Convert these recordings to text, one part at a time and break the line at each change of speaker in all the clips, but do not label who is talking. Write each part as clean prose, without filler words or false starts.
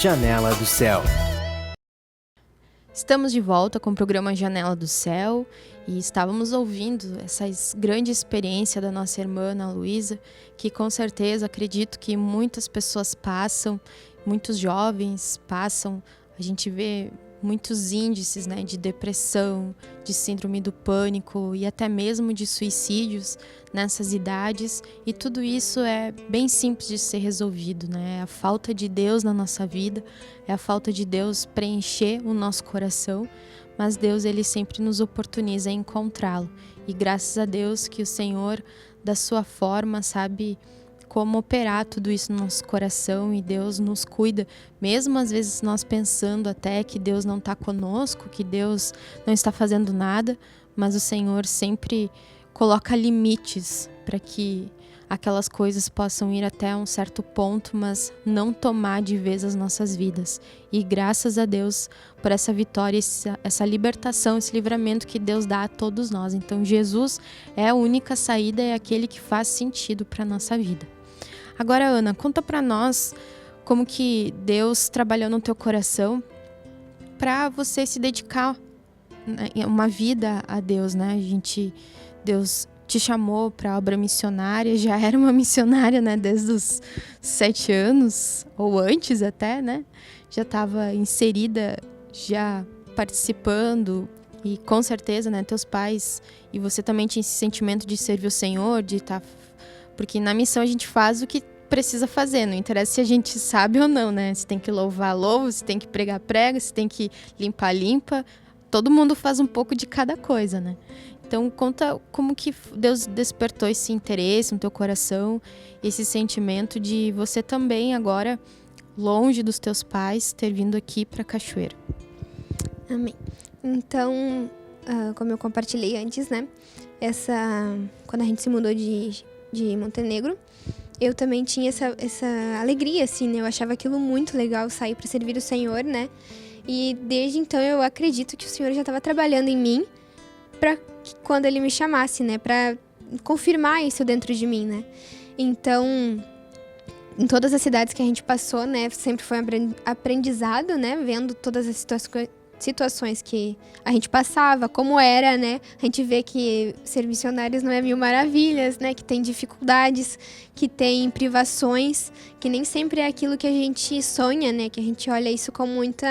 Janela do Céu.
Estamos de volta com o programa Janela do Céu e estávamos ouvindo essa grande experiência da nossa irmã Ana Luísa, que com certeza acredito que muitas pessoas passam, muitos jovens passam. A gente vê muitos índices, né, de depressão, de síndrome do pânico e até mesmo de suicídios nessas idades, e tudo isso é bem simples de ser resolvido, né? É a falta de Deus na nossa vida, é a falta de Deus preencher o nosso coração, mas Deus, ele sempre nos oportuniza a encontrá-lo, e graças a Deus que o Senhor, da sua forma, sabe como operar tudo isso no nosso coração, e Deus nos cuida, mesmo às vezes nós pensando até que Deus não está conosco, que Deus não está fazendo nada, mas o Senhor sempre coloca limites para que aquelas coisas possam ir até um certo ponto, mas não tomar de vez as nossas vidas. E graças a Deus por essa vitória, essa libertação, esse livramento que Deus dá a todos nós. Então Jesus é a única saída, é aquele que faz sentido para a nossa vida. Agora, Ana, conta para nós como que Deus trabalhou no teu coração para você se dedicar, né, uma vida a Deus, né? Deus te chamou para a obra missionária, já era uma missionária, né, desde os 7 anos, ou antes até, né? Já estava inserida, já participando, e com certeza, né, teus pais e você também tinha esse sentimento de servir o Senhor, de estar... Porque na missão a gente faz o que precisa fazer, não interessa se a gente sabe ou não, né? Se tem que louvar, louva, se tem que pregar, prega, se tem que limpar, limpa. Todo mundo faz um pouco de cada coisa, né? Então conta como que Deus despertou esse interesse no teu coração, esse sentimento de você também agora, longe dos teus pais, ter vindo aqui para Cachoeira.
Amém. Então, como eu compartilhei antes, né? Quando a gente se mudou de Montenegro, eu também tinha essa alegria, assim, né? Eu achava aquilo muito legal, sair para servir o Senhor, né? E desde então eu acredito que o Senhor já estava trabalhando em mim para que quando Ele me chamasse, né? Para confirmar isso dentro de mim, né? Então, em todas as cidades que a gente passou, né? Sempre foi aprendizado, né? Vendo todas as situações que a gente passava, como era, né? A gente vê que ser missionários não é mil maravilhas, né? Que tem dificuldades, que tem privações, que nem sempre é aquilo que a gente sonha, né? Que a gente olha isso com muita...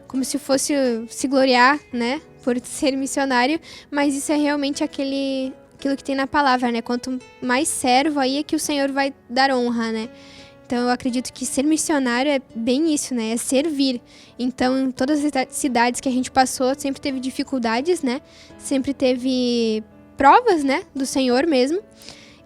como se fosse se gloriar, né? Por ser missionário, mas isso é realmente aquilo que tem na palavra, né? Quanto mais servo, aí é que o Senhor vai dar honra, né? Então, eu acredito que ser missionário é bem isso, né? É servir. Então, em todas as cidades que a gente passou, sempre teve dificuldades, né? Sempre teve provas, né? Do Senhor mesmo.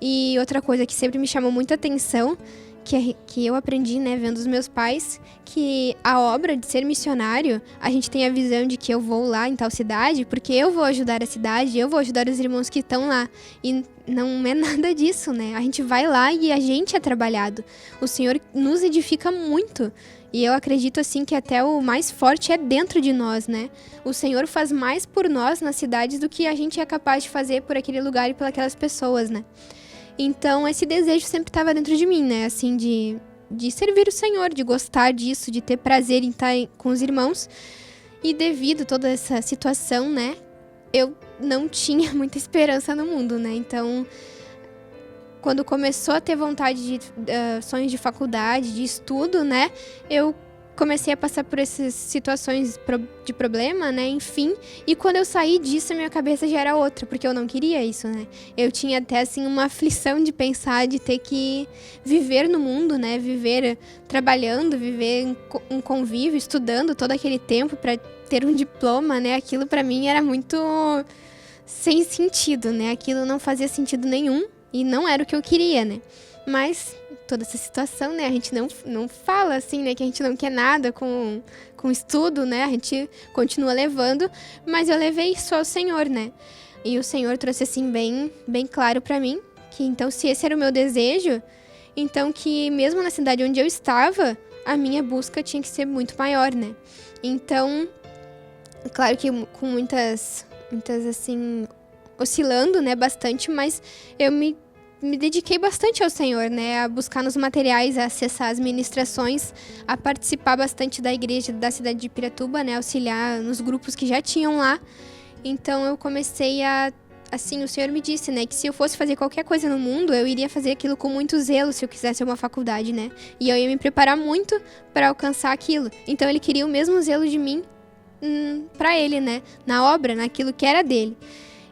E outra coisa que sempre me chamou muita atenção, que eu aprendi, né? Vendo os meus pais, que a obra de ser missionário, a gente tem a visão de que eu vou lá em tal cidade, porque eu vou ajudar a cidade, eu vou ajudar os irmãos que estão lá. E não é nada disso, né? A gente vai lá e a gente é trabalhado. O Senhor nos edifica muito. E eu acredito, assim, que até o mais forte é dentro de nós, né? O Senhor faz mais por nós nas cidades do que a gente é capaz de fazer por aquele lugar e por aquelas pessoas, né? Então, esse desejo sempre estava dentro de mim, né? Assim, de servir o Senhor, de gostar disso, de ter prazer em estar com os irmãos. E devido a toda essa situação, né? Eu não tinha muita esperança no mundo, né? Então, quando começou a ter vontade de sonhos de faculdade, de estudo, né? Eu comecei a passar por essas situações de problema, né? Enfim, e quando eu saí disso, a minha cabeça já era outra, porque eu não queria isso, né? Eu tinha até, assim, uma aflição de pensar, de ter que viver no mundo, né? Viver trabalhando, viver em convívio, estudando todo aquele tempo para ter um diploma, né? Aquilo para mim era muito sem sentido, né? Aquilo não fazia sentido nenhum e não era o que eu queria, né? Mas toda essa situação, né? A gente não fala assim, né? Que a gente não quer nada com estudo, né? A gente continua levando, mas eu levei só o Senhor, né? E o Senhor trouxe assim bem claro pra mim que então se esse era o meu desejo, então que mesmo na cidade onde eu estava, a minha busca tinha que ser muito maior, né? Então, claro que com muitas assim, oscilando, né, bastante, mas eu me me dediquei bastante ao Senhor, né? A buscar nos materiais, a acessar as ministrações, a participar bastante da igreja da cidade de Piratuba, né? Auxiliar nos grupos que já tinham lá. Então eu comecei a... Assim, o Senhor me disse, né, que se eu fosse fazer qualquer coisa no mundo, eu iria fazer aquilo com muito zelo se eu quisesse uma faculdade, né? E eu ia me preparar muito para alcançar aquilo. Então ele queria o mesmo zelo de mim para ele, né? Na obra, naquilo que era dele.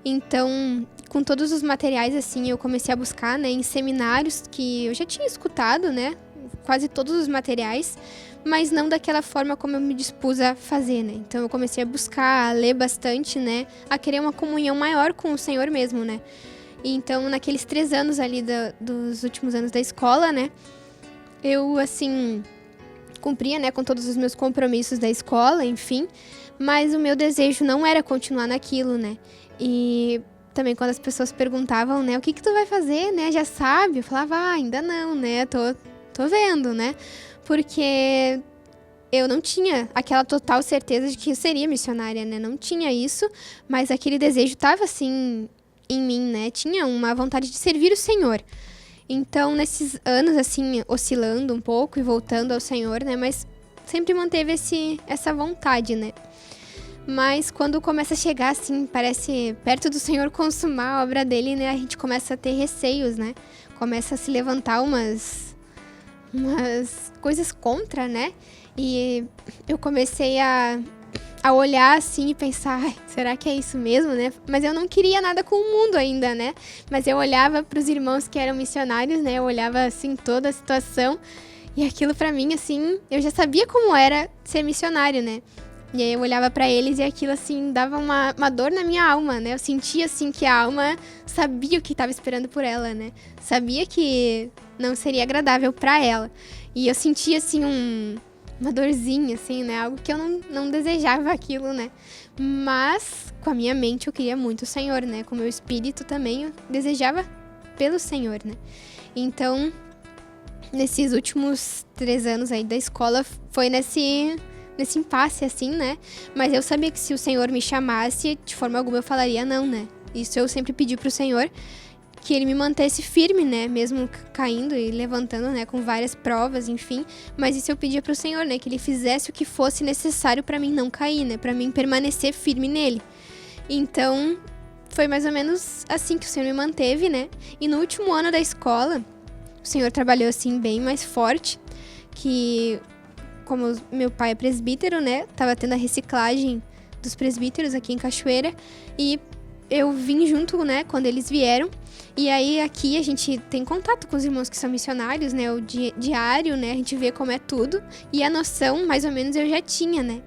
Então, com todos os materiais, assim, eu comecei a buscar, né, em seminários que eu já tinha escutado, né? Quase todos os materiais, mas não daquela forma como eu me dispus a fazer, né? Então eu comecei a buscar, a ler bastante, né? A querer uma comunhão maior com o Senhor mesmo, né? E então, naqueles 3 anos ali dos últimos anos da escola, né? Eu, assim, cumpria, né, com todos os meus compromissos da escola, enfim. Mas o meu desejo não era continuar naquilo, né? E também quando as pessoas perguntavam, né? O que tu vai fazer, né? Já sabe? Eu falava, ainda não, né? Tô vendo, né? Porque eu não tinha aquela total certeza de que eu seria missionária, né? Não tinha isso, mas aquele desejo estava, assim, em mim, né? Tinha uma vontade de servir o Senhor. Então, nesses anos, assim, oscilando um pouco e voltando ao Senhor, né? Mas sempre manteve essa vontade, né? Mas quando começa a chegar, assim, parece perto do Senhor consumar a obra dele, né? A gente começa a ter receios, né? Começa a se levantar umas coisas contra, né? E eu comecei a olhar assim e pensar, será que é isso mesmo, né? Mas eu não queria nada com o mundo ainda, né? Mas eu olhava para os irmãos que eram missionários, né? Eu olhava assim toda a situação e aquilo para mim, assim, eu já sabia como era ser missionário, né? E aí eu olhava para eles e aquilo assim dava uma dor na minha alma, né? Eu sentia assim que a alma sabia o que estava esperando por ela, né? Sabia que não seria agradável para ela. E eu sentia assim uma dorzinha, assim, né? Algo que eu não desejava aquilo, né? Mas com a minha mente eu queria muito o Senhor, né? Com o meu espírito também eu desejava pelo Senhor, né? Então, nesses últimos 3 anos aí da escola, foi nesse impasse, assim, né? Mas eu sabia que se o Senhor me chamasse, de forma alguma eu falaria não, né? Isso eu sempre pedi pro Senhor, que ele me mantesse firme, né? Mesmo caindo e levantando, né? Com várias provas, enfim. Mas isso eu pedia pro Senhor, né? Que ele fizesse o que fosse necessário pra mim não cair, né? Pra mim permanecer firme nele. Então, foi mais ou menos assim que o Senhor me manteve, né? E no último ano da escola, o Senhor trabalhou, assim, bem mais forte, que... Como meu pai é presbítero, né? Tava tendo a reciclagem dos presbíteros aqui em Cachoeira. E eu vim junto, né? Quando eles vieram. E aí aqui a gente tem contato com os irmãos que são missionários, né? O diário, né? A gente vê como é tudo. E a noção, mais ou menos, eu já tinha, né?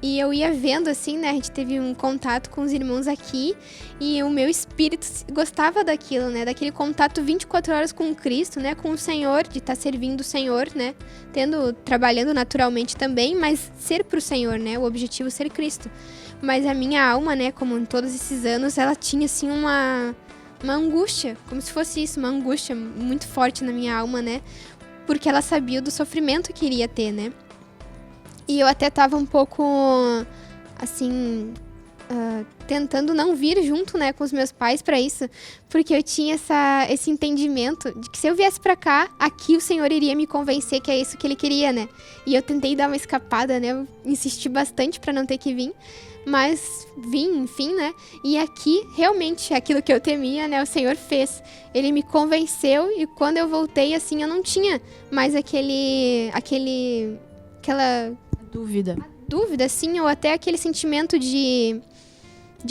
E eu ia vendo, assim, né? A gente teve um contato com os irmãos aqui. E o meu espírito gostava daquilo, né? Daquele contato 24 horas com Cristo, né? Com o Senhor, de estar servindo o Senhor, né? Trabalhando naturalmente também, mas ser pro Senhor, né? O objetivo ser Cristo. Mas a minha alma, né? Como em todos esses anos, ela tinha, assim, uma angústia. Como se fosse isso, uma angústia muito forte na minha alma, né? Porque ela sabia do sofrimento que iria ter, né? E eu até tava um pouco, assim, tentando não vir junto, né, com os meus pais pra isso, porque eu tinha esse entendimento de que se eu viesse pra cá, aqui o Senhor iria me convencer que é isso que ele queria, né? E eu tentei dar uma escapada, né? Eu insisti bastante pra não ter que vir, mas vim, enfim, né? E aqui, realmente, aquilo que eu temia, né, o Senhor fez. Ele me convenceu e quando eu voltei, assim, eu não tinha mais aquela dúvida, assim, ou até aquele sentimento de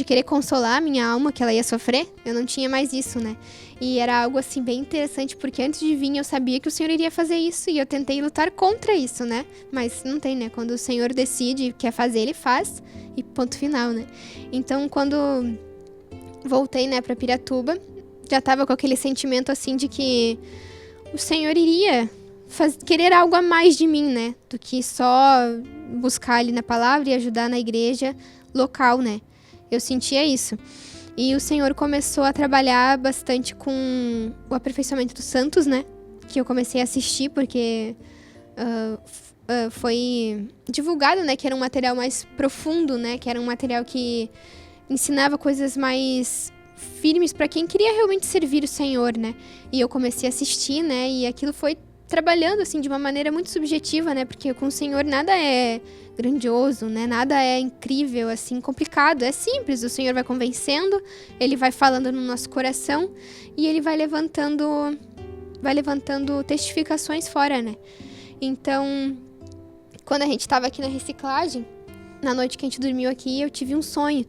querer consolar a minha alma, que ela ia sofrer. Eu não tinha mais isso, né? E era algo, assim, bem interessante, porque antes de vir eu sabia que o Senhor iria fazer isso e eu tentei lutar contra isso, né? Mas não tem, né? Quando o Senhor decide e quer fazer, ele faz e ponto final, né? Então, quando voltei, né, pra Piratuba, já tava com aquele sentimento, assim, de que o Senhor iria querer algo a mais de mim, né? Do que só buscar ali na palavra e ajudar na igreja local, né? Eu sentia isso. E o Senhor começou a trabalhar bastante com o aperfeiçoamento dos santos, né? Que eu comecei a assistir porque foi divulgado, né? Que era um material mais profundo, né? Que era um material que ensinava coisas mais firmes para quem queria realmente servir o Senhor, né? E eu comecei a assistir, né? E aquilo foi trabalhando, assim, de uma maneira muito subjetiva, né? Porque com o Senhor nada é grandioso, né? Nada é incrível, assim, complicado. É simples, o Senhor vai convencendo, Ele vai falando no nosso coração e Ele vai levantando testificações fora, né? Então, quando a gente estava aqui na reciclagem, na noite que a gente dormiu aqui, eu tive um sonho.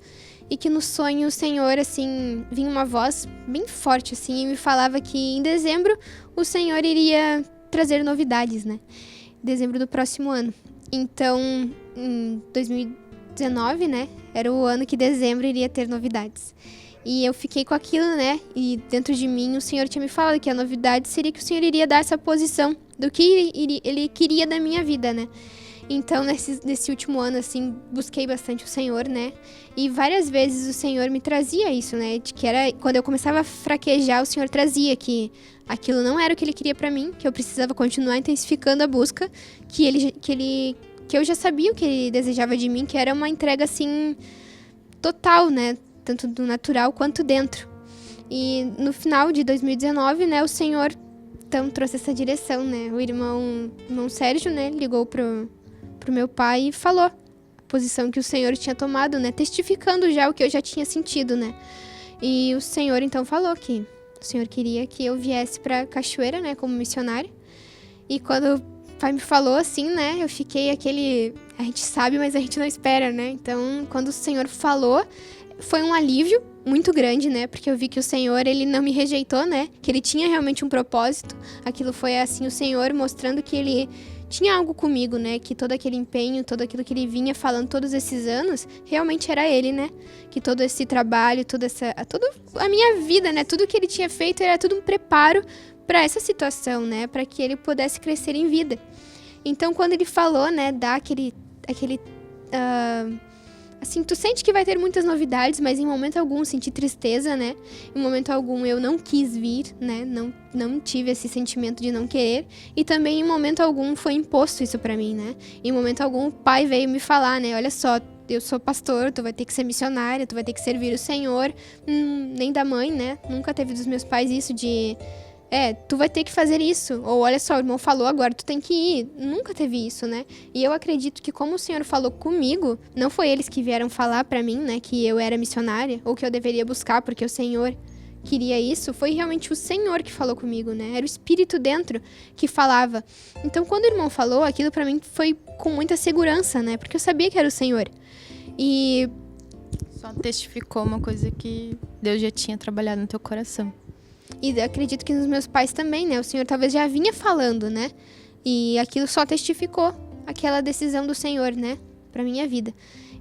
E que no sonho o Senhor, assim, vinha uma voz bem forte, assim, e me falava que em dezembro o Senhor iria trazer novidades, né? Dezembro do próximo ano. Então, em 2019, né? Era o ano que dezembro iria ter novidades. E eu fiquei com aquilo, né? E dentro de mim o Senhor tinha me falado que a novidade seria que o Senhor iria dar essa posição do que Ele queria da minha vida, né? Então, nesse último ano, assim, busquei bastante o Senhor, né? E várias vezes o Senhor me trazia isso, né? De que era quando eu começava a fraquejar, o Senhor trazia que aquilo não era o que Ele queria pra mim, que eu precisava continuar intensificando a busca, que eu já sabia o que Ele desejava de mim, que era uma entrega, assim, total, né? Tanto do natural quanto dentro. E no final de 2019, né, o Senhor então trouxe essa direção, né? O irmão Sérgio, né, ligou pro meu pai e falou a posição que o Senhor tinha tomado, né? Testificando já o que eu já tinha sentido, né? E o Senhor então falou que o Senhor queria que eu viesse pra Cachoeira, né, como missionária. E quando o pai me falou assim, né, eu fiquei a gente sabe, mas a gente não espera, né? Então, quando o Senhor falou, foi um alívio muito grande, né? Porque eu vi que o Senhor, Ele não me rejeitou, né? Que Ele tinha realmente um propósito. Aquilo foi, assim, o Senhor mostrando que Ele tinha algo comigo, né? Que todo aquele empenho, tudo aquilo que Ele vinha falando todos esses anos, realmente era Ele, né? Que todo esse trabalho, toda a minha vida, né? Tudo que Ele tinha feito era tudo um preparo para essa situação, né? Para que Ele pudesse crescer em vida. Então, quando Ele falou, né? Dá assim, tu sente que vai ter muitas novidades, mas em momento algum senti tristeza, né? Em momento algum eu não quis vir, né? Não tive esse sentimento de não querer. E também em momento algum foi imposto isso pra mim, né? Em momento algum o pai veio me falar, né? Olha só, eu sou pastor, tu vai ter que ser missionária, tu vai ter que servir o Senhor. Nem da mãe, né? Nunca teve dos meus pais isso de... tu vai ter que fazer isso. Ou, olha só, o irmão falou, agora tu tem que ir. Nunca teve isso, né? E eu acredito que como o Senhor falou comigo, não foi eles que vieram falar pra mim, né, que eu era missionária, ou que eu deveria buscar porque o Senhor queria isso. Foi realmente o Senhor que falou comigo, né? Era o Espírito dentro que falava. Então, quando o irmão falou, aquilo pra mim foi com muita segurança, né? Porque eu sabia que era o Senhor. E...
só testificou uma coisa que Deus já tinha trabalhado no teu coração.
E acredito que nos meus pais também, né? O Senhor talvez já vinha falando, né? E aquilo só testificou aquela decisão do Senhor, né? Pra minha vida.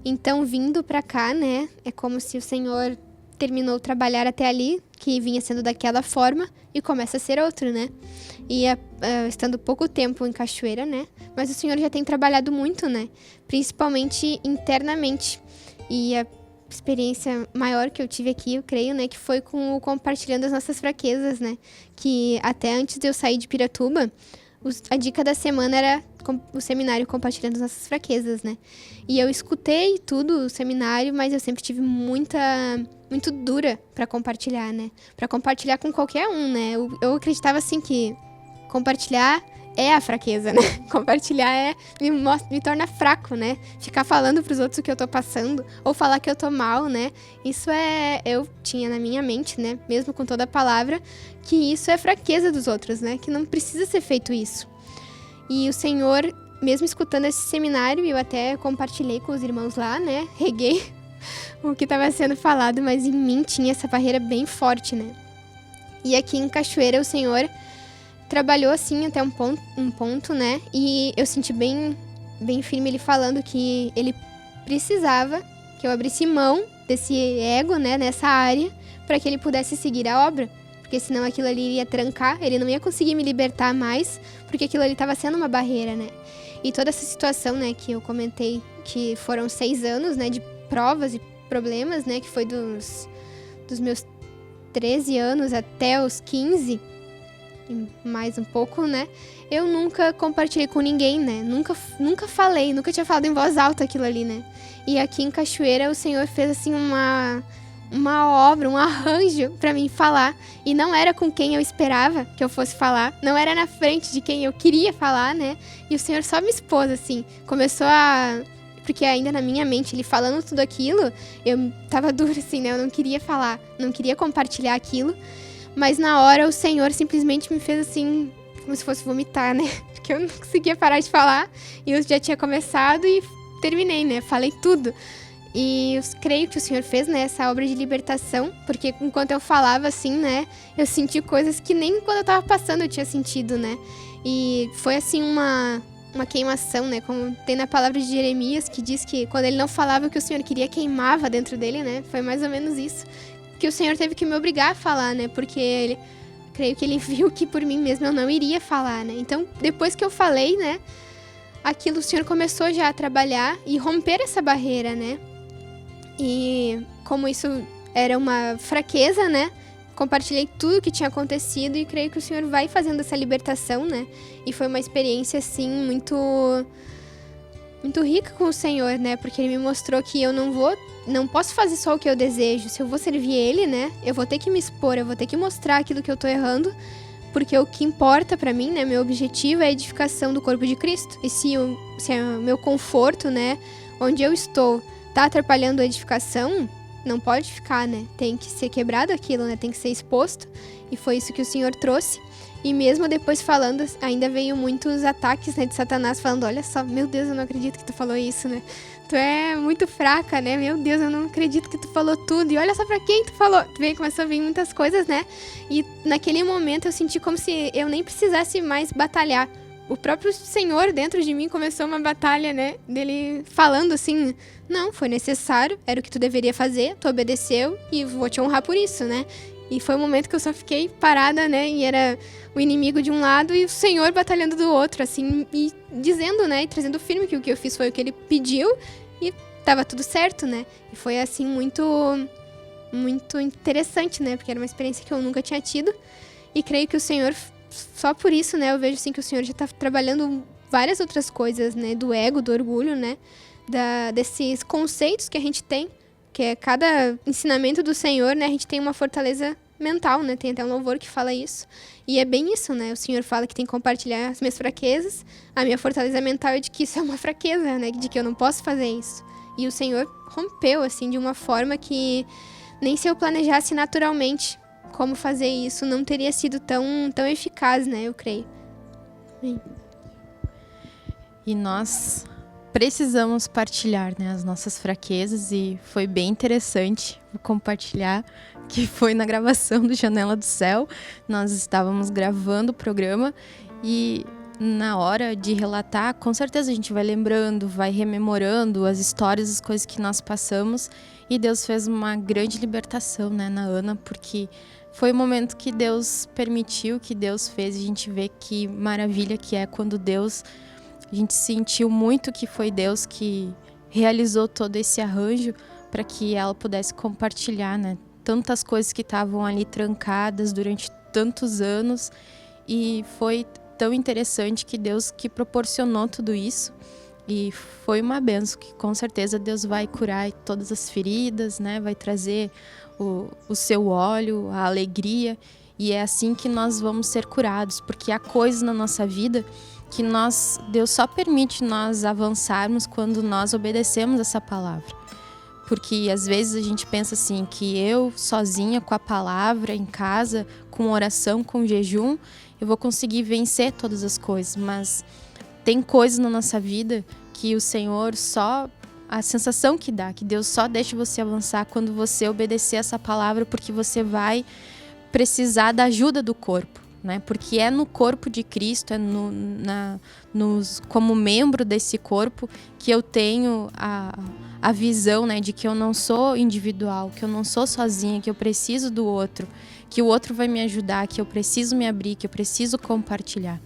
Então, vindo pra cá, né? É como se o Senhor terminou de trabalhar até ali, que vinha sendo daquela forma, e começa a ser outro, né? E estando pouco tempo em Cachoeira, né? Mas o Senhor já tem trabalhado muito, né? Principalmente internamente. E a experiência maior que eu tive aqui, eu creio, né, que foi com o compartilhando as nossas fraquezas, né, que até antes de eu sair de Piratuba, a dica da semana era o seminário compartilhando as nossas fraquezas, né, e eu escutei tudo o seminário, mas eu sempre tive muito dura para compartilhar, né, para compartilhar com qualquer um, né, eu acreditava assim que compartilhar é a fraqueza, né? Compartilhar me torna fraco, né? Ficar falando pros outros o que eu tô passando, ou falar que eu tô mal, né? Isso eu tinha na minha mente, né? Mesmo com toda a palavra, que isso é fraqueza dos outros, né? Que não precisa ser feito isso. E o Senhor, mesmo escutando esse seminário, eu até compartilhei com os irmãos lá, né? Reguei o que estava sendo falado, mas em mim tinha essa barreira bem forte, né? E aqui em Cachoeira, o Senhor trabalhou assim até um ponto, né? E eu senti bem firme ele falando que ele precisava que eu abrisse mão desse ego, né? Nessa área, para que ele pudesse seguir a obra. Porque senão aquilo ali iria trancar, ele não ia conseguir me libertar mais, porque aquilo ali estava sendo uma barreira, né? E toda essa situação, né, que eu comentei, que foram 6 anos, né, de provas e problemas, né? Que foi dos meus 13 anos até os 15, mais um pouco, né? Eu nunca compartilhei com ninguém, né? Nunca falei, nunca tinha falado em voz alta aquilo ali, né? E aqui em Cachoeira o Senhor fez assim uma obra, um arranjo para mim falar. E não era com quem eu esperava que eu fosse falar. Não era na frente de quem eu queria falar, né? E o Senhor só me expôs, assim. Começou a... Porque ainda na minha mente, ele falando tudo aquilo, eu tava dura, assim, né? Eu não queria falar, não queria compartilhar aquilo. Mas na hora o Senhor simplesmente me fez assim, como se fosse vomitar, né? Porque eu não conseguia parar de falar. E eu já tinha começado e terminei, né? Falei tudo. E eu creio que o Senhor fez, né, essa obra de libertação, porque enquanto eu falava assim, né, eu senti coisas que nem quando eu tava passando eu tinha sentido, né. E foi assim uma queimação, né, como tem na palavra de Jeremias, que diz que quando ele não falava o que o Senhor queria, queimava dentro dele, né. Foi mais ou menos isso que o Senhor teve que me obrigar a falar, né, porque creio que ele viu que por mim mesmo eu não iria falar, né. Então, depois que eu falei, né, aquilo o Senhor começou já a trabalhar e romper essa barreira, né. E como isso era uma fraqueza, né? Compartilhei tudo o que tinha acontecido e creio que o Senhor vai fazendo essa libertação, né? E foi uma experiência, assim, muito rica com o Senhor, né? Porque Ele me mostrou que eu não posso fazer só o que eu desejo. Se eu vou servir Ele, né? Eu vou ter que me expor, eu vou ter que mostrar aquilo que eu tô errando. Porque o que importa pra mim, né? Meu objetivo é a edificação do corpo de Cristo. E se é o meu conforto, né? Onde eu estou... tá atrapalhando a edificação, não pode ficar, né? Tem que ser quebrado aquilo, né? Tem que ser exposto. E foi isso que o Senhor trouxe. E mesmo depois falando, ainda veio muitos ataques, né, de Satanás, falando, olha só, meu Deus, eu não acredito que tu falou isso, né? Tu é muito fraca, né? Meu Deus, eu não acredito que tu falou tudo. E olha só pra quem tu falou. Começou a vir muitas coisas, né? E naquele momento eu senti como se eu nem precisasse mais batalhar. O próprio Senhor dentro de mim começou uma batalha, né? Dele falando assim, não, foi necessário, era o que tu deveria fazer, tu obedeceu e vou te honrar por isso, né? E foi um momento que eu só fiquei parada, né? E era o inimigo de um lado e o Senhor batalhando do outro, assim, e dizendo, né? E trazendo firme que o que eu fiz foi o que ele pediu e tava tudo certo, né? E foi, assim, muito interessante, né? Porque era uma experiência que eu nunca tinha tido e creio que o Senhor... Só por isso, né, eu vejo assim que o Senhor já tá trabalhando várias outras coisas, né, do ego, do orgulho, né, desses conceitos que a gente tem, que é cada ensinamento do Senhor, né, a gente tem uma fortaleza mental, né, tem até um louvor que fala isso, e é bem isso, né, o Senhor fala que tem que compartilhar as minhas fraquezas, a minha fortaleza mental é de que isso é uma fraqueza, né, de que eu não posso fazer isso, e o Senhor rompeu, assim, de uma forma que nem se eu planejasse naturalmente como fazer isso, não teria sido tão eficaz, né? Eu creio. Sim.
E nós precisamos partilhar, né, as nossas fraquezas e foi bem interessante compartilhar que foi na gravação do Janela do Céu. Nós estávamos gravando o programa e na hora de relatar, com certeza a gente vai lembrando, vai rememorando as histórias, as coisas que nós passamos e Deus fez uma grande libertação, né, na Ana, porque foi o momento que Deus permitiu, que Deus fez, e a gente vê que maravilha que é quando Deus... A gente sentiu muito que foi Deus que realizou todo esse arranjo para que ela pudesse compartilhar, né? Tantas coisas que estavam ali trancadas durante tantos anos. E foi tão interessante que Deus que proporcionou tudo isso. E foi uma bênção que com certeza Deus vai curar todas as feridas, né? Vai trazer o seu óleo, a alegria, e é assim que nós vamos ser curados, porque há coisas na nossa vida que Deus só permite nós avançarmos quando nós obedecemos essa palavra. Porque às vezes a gente pensa assim, que eu sozinha com a palavra em casa, com oração, com jejum, eu vou conseguir vencer todas as coisas, mas tem coisas na nossa vida que o Senhor só... A sensação que dá, que Deus só deixa você avançar quando você obedecer essa palavra, porque você vai precisar da ajuda do corpo, né? Porque é no corpo de Cristo, é como membro desse corpo que eu tenho a visão, né, de que eu não sou individual, que eu não sou sozinha, que eu preciso do outro, que o outro vai me ajudar, que eu preciso me abrir, que eu preciso compartilhar.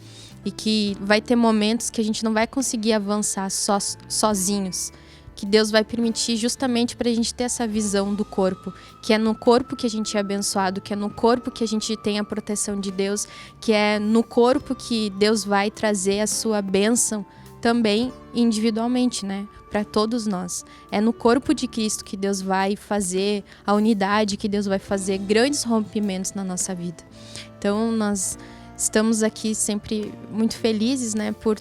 E que vai ter momentos que a gente não vai conseguir avançar sozinhos, que Deus vai permitir justamente para a gente ter essa visão do corpo, que é no corpo que a gente é abençoado, que é no corpo que a gente tem a proteção de Deus, que é no corpo que Deus vai trazer a sua bênção também individualmente, né? Para todos nós. É no corpo de Cristo que Deus vai fazer a unidade, que Deus vai fazer grandes rompimentos na nossa vida. Então, nós estamos aqui sempre muito felizes, né? Por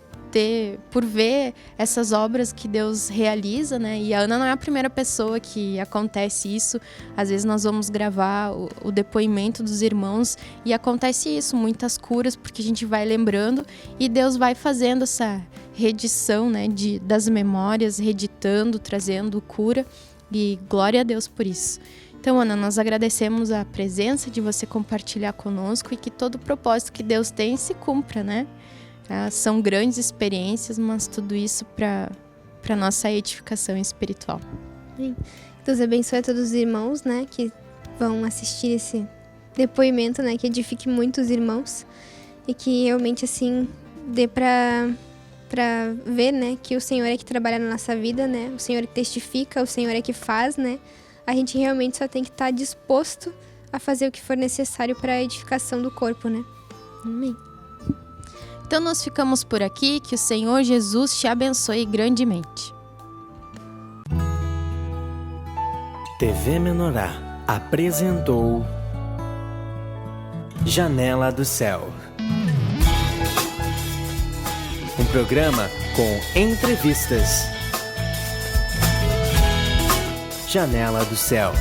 ver essas obras que Deus realiza, né? E a Ana não é a primeira pessoa que acontece isso. Às vezes nós vamos gravar o depoimento dos irmãos e acontece isso, muitas curas, porque a gente vai lembrando e Deus vai fazendo essa reedição, né, das memórias, reeditando, trazendo cura, e glória a Deus por isso. Então, Ana, nós agradecemos a presença de você compartilhar conosco e que todo o propósito que Deus tem se cumpra, né? São grandes experiências, mas tudo isso para nossa edificação espiritual.
Deus abençoe a todos os irmãos, né, que vão assistir esse depoimento, né, que edifique muitos irmãos e que realmente, assim, dê para ver, né, que o Senhor é que trabalha na nossa vida, né, o Senhor é que testifica, o Senhor é que faz, né, a gente realmente só tem que estar disposto a fazer o que for necessário para a edificação do corpo, né. Amém.
Então nós ficamos por aqui, que o Senhor Jesus te abençoe grandemente.
TV Menorá apresentou Janela do Céu. Um programa com entrevistas. Janela do Céu.